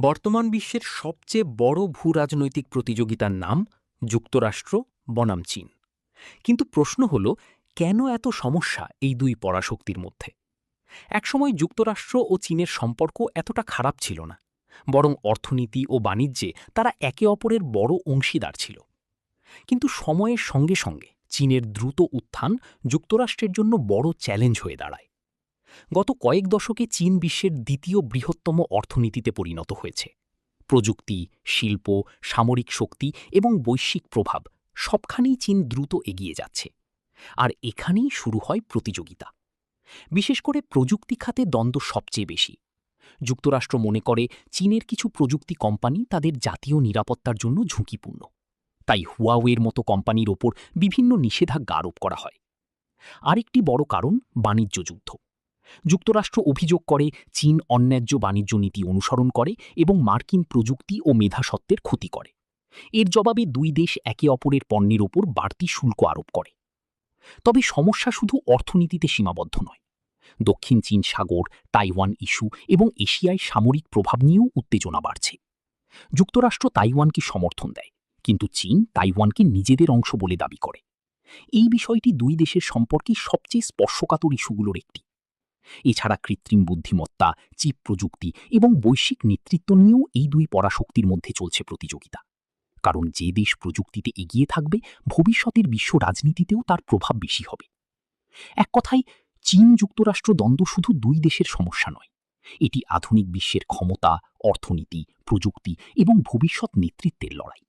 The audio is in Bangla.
বর্তমান বিশ্বের সবচেয়ে বড় ভূরাজনৈতিক প্রতিযোগিতার নাম যুক্তরাষ্ট্র বনাম চীন। কিন্তু প্রশ্ন হল, কেন এত সমস্যা এই দুই পরাশক্তির মধ্যে? একসময় যুক্তরাষ্ট্র ও চীনের সম্পর্ক এতটা খারাপ ছিল না, বরং অর্থনীতি ও বাণিজ্যে তারা একে অপরের বড় অংশীদার ছিল। কিন্তু সময়ের সঙ্গে সঙ্গে চীনের দ্রুত উত্থান যুক্তরাষ্ট্রের জন্য বড় চ্যালেঞ্জ হয়ে দাঁড়ায়। গত কয়েক দশকে চীন বিশ্বের দ্বিতীয় বৃহত্তম অর্থনীতিতে পরিণত হয়েছে। প্রযুক্তি, শিল্প, সামরিক শক্তি এবং বৈশ্বিক প্রভাব সবখানেই চীন দ্রুত এগিয়ে যাচ্ছে। আর এখানেই শুরু হয় প্রতিযোগিতা। বিশেষ করে প্রযুক্তি খাতে দ্বন্দ্ব সবচেয়ে বেশি। যুক্তরাষ্ট্র মনে করে চীনের কিছু প্রযুক্তি কোম্পানি তাদের জাতীয় নিরাপত্তার জন্য ঝুঁকিপূর্ণ। তাই হুয়াওয়ের মতো কোম্পানির ওপর বিভিন্ন নিষেধাজ্ঞা আরোপ করা হয়। আরেকটি বড় কারণ বাণিজ্য যুদ্ধ। যুক্তরাষ্ট্র অভিযোগ করে চীন অন্যায্য বাণিজ্য নীতি অনুসরণ করে এবং মার্কিন প্রযুক্তি ও মেধাসত্ত্বের ক্ষতি করে। এর জবাবে দুই দেশ একে অপরের পণ্যের ওপর বাড়তি শুল্ক আরোপ করে। তবে সমস্যা শুধু অর্থনীতিতে সীমাবদ্ধ নয়। দক্ষিণ চীন সাগর, তাইওয়ান ইস্যু এবং এশিয়ায় সামরিক প্রভাব নিয়েও উত্তেজনা বাড়ছে। যুক্তরাষ্ট্র তাইওয়ানকে সমর্থন দেয়, কিন্তু চীন তাইওয়ানকে নিজেদের অংশ বলে দাবি করে। এই বিষয়টি দুই দেশের সম্পর্কে সবচেয়ে স্পর্শকাতর ইস্যুগুলোর একটি। এছাড়া কৃত্রিম বুদ্ধিমত্তা, চিপ প্রযুক্তি এবং বৈশ্বিক নেতৃত্ব নিয়েও এই দুই পরাশক্তির মধ্যে চলছে প্রতিযোগিতা। কারণ যে দেশ প্রযুক্তিতে এগিয়ে থাকবে, ভবিষ্যতের বিশ্ব রাজনীতিতেও তার প্রভাব বেশি হবে। এক কথায়, চীন যুক্তরাষ্ট্র দ্বন্দ্ব শুধু দুই দেশের সমস্যা নয়, এটি আধুনিক বিশ্বের ক্ষমতা, অর্থনীতি, প্রযুক্তি এবং ভবিষ্যৎ নেতৃত্বের লড়াই।